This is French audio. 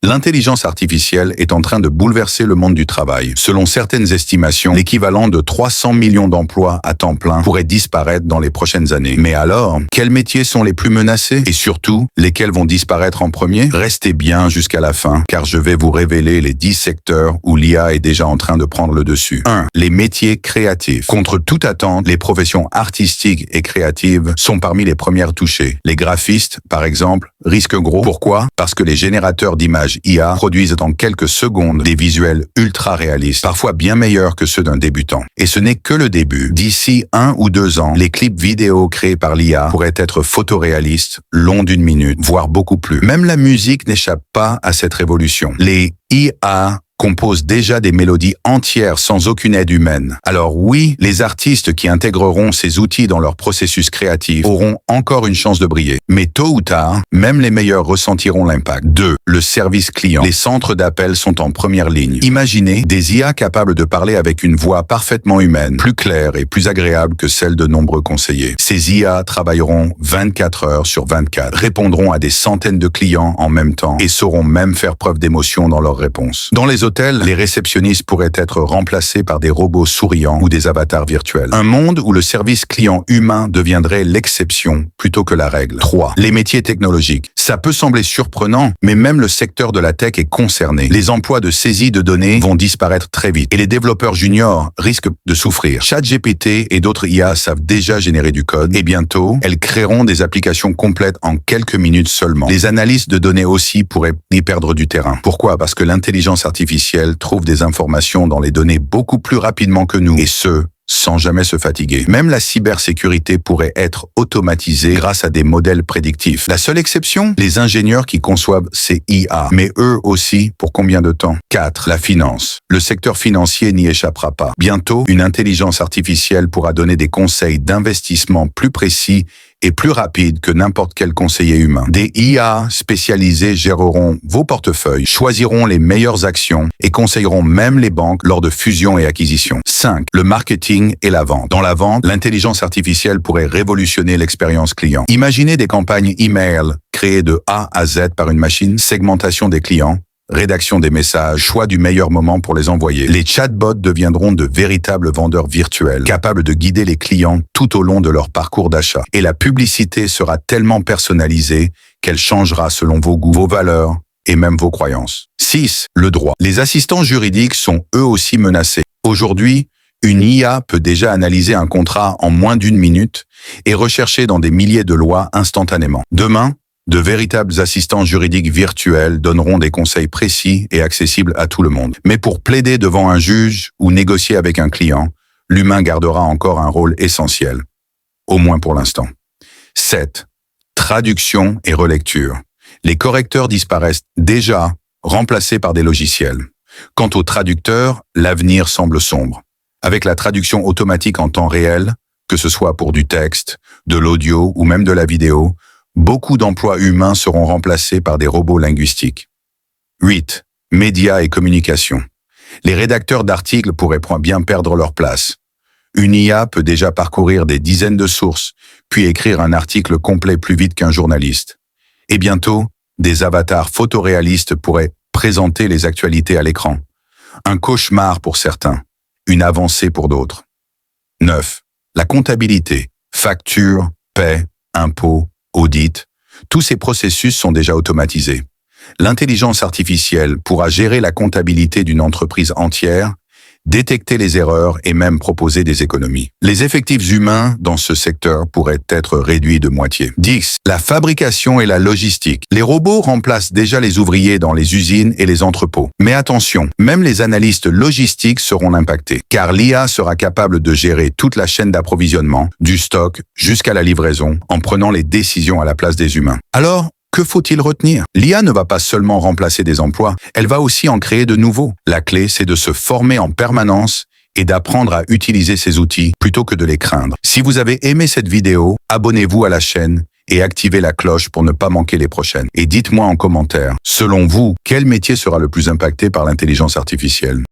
L'intelligence artificielle est en train de bouleverser le monde du travail. Selon certaines estimations, l'équivalent de 300 millions d'emplois à temps plein pourrait disparaître dans les prochaines années. Mais alors, quels métiers sont les plus menacés? Et surtout, lesquels vont disparaître en premier? Restez bien jusqu'à la fin, car je vais vous révéler les 10 secteurs où l'IA est déjà en train de prendre le dessus. 1. Les métiers créatifs. Contre toute attente, les professions artistiques et créatives sont parmi les premières touchées. Les graphistes, par exemple, risquent gros. Pourquoi? Parce que les générateurs d'images IA produisent en quelques secondes des visuels ultra réalistes, parfois bien meilleurs que ceux d'un débutant. Et ce n'est que le début. D'ici 1 ou 2 ans, les clips vidéo créés par l'IA pourraient être photoréalistes, longs d'1 minute, voire beaucoup plus. Même la musique n'échappe pas à cette révolution. Les IA composent déjà des mélodies entières sans aucune aide humaine. Alors oui, les artistes qui intégreront ces outils dans leur processus créatif auront encore une chance de briller. Mais tôt ou tard, même les meilleurs ressentiront l'impact. 2. Le service client. Les centres d'appel sont en première ligne. Imaginez des IA capables de parler avec une voix parfaitement humaine, plus claire et plus agréable que celle de nombreux conseillers. Ces IA travailleront 24 heures sur 24, répondront à des centaines de clients en même temps et sauront même faire preuve d'émotion dans leurs réponses. Dans les hôtels, les réceptionnistes pourraient être remplacés par des robots souriants ou des avatars virtuels. Un monde où le service client humain deviendrait l'exception plutôt que la règle. 3. Les métiers technologiques. Ça peut sembler surprenant, mais même le secteur de la tech est concerné. Les emplois de saisie de données vont disparaître très vite et les développeurs juniors risquent de souffrir. ChatGPT et d'autres IA savent déjà générer du code et bientôt, elles créeront des applications complètes en quelques minutes seulement. Les analystes de données aussi pourraient y perdre du terrain. Pourquoi? Parce que l'intelligence artificielle trouve des informations dans les données beaucoup plus rapidement que nous, et ce, sans jamais se fatiguer. Même la cybersécurité pourrait être automatisée grâce à des modèles prédictifs. La seule exception, les ingénieurs qui conçoivent ces IA. Mais eux aussi, pour combien de temps? 4. La finance. Le secteur financier n'y échappera pas. Bientôt, une intelligence artificielle pourra donner des conseils d'investissement plus précis et plus rapide que n'importe quel conseiller humain. Des IA spécialisés géreront vos portefeuilles, choisiront les meilleures actions et conseilleront même les banques lors de fusions et acquisitions. 5. Le marketing et la vente. Dans la vente, l'intelligence artificielle pourrait révolutionner l'expérience client. Imaginez des campagnes email créées de A à Z par une machine, segmentation des clients, rédaction des messages, choix du meilleur moment pour les envoyer. Les chatbots deviendront de véritables vendeurs virtuels, capables de guider les clients tout au long de leur parcours d'achat. Et la publicité sera tellement personnalisée qu'elle changera selon vos goûts, vos valeurs et même vos croyances. 6. Le droit. Les assistants juridiques sont eux aussi menacés. Aujourd'hui, une IA peut déjà analyser un contrat en moins d'1 minute et rechercher dans des milliers de lois instantanément. Demain, de véritables assistants juridiques virtuels donneront des conseils précis et accessibles à tout le monde. Mais pour plaider devant un juge ou négocier avec un client, l'humain gardera encore un rôle essentiel. Au moins pour l'instant. 7. Traduction et relecture. Les correcteurs disparaissent déjà, remplacés par des logiciels. Quant aux traducteurs, l'avenir semble sombre. Avec la traduction automatique en temps réel, que ce soit pour du texte, de l'audio ou même de la vidéo, beaucoup d'emplois humains seront remplacés par des robots linguistiques. 8. Médias et communication. Les rédacteurs d'articles pourraient bien perdre leur place. Une IA peut déjà parcourir des dizaines de sources, puis écrire un article complet plus vite qu'un journaliste. Et bientôt, des avatars photoréalistes pourraient présenter les actualités à l'écran. Un cauchemar pour certains, une avancée pour d'autres. 9. La comptabilité, factures, paie, impôts, audit, tous ces processus sont déjà automatisés. L'intelligence artificielle pourra gérer la comptabilité d'une entreprise entière, détecter les erreurs et même proposer des économies. Les effectifs humains dans ce secteur pourraient être réduits de moitié. 10. La fabrication et la logistique. Les robots remplacent déjà les ouvriers dans les usines et les entrepôts. Mais attention, même les analystes logistiques seront impactés, car l'IA sera capable de gérer toute la chaîne d'approvisionnement, du stock jusqu'à la livraison, en prenant les décisions à la place des humains. Alors, que faut-il retenir? L'IA ne va pas seulement remplacer des emplois, elle va aussi en créer de nouveaux. La clé, c'est de se former en permanence et d'apprendre à utiliser ces outils plutôt que de les craindre. Si vous avez aimé cette vidéo, abonnez-vous à la chaîne et activez la cloche pour ne pas manquer les prochaines. Et dites-moi en commentaire, selon vous, quel métier sera le plus impacté par l'intelligence artificielle?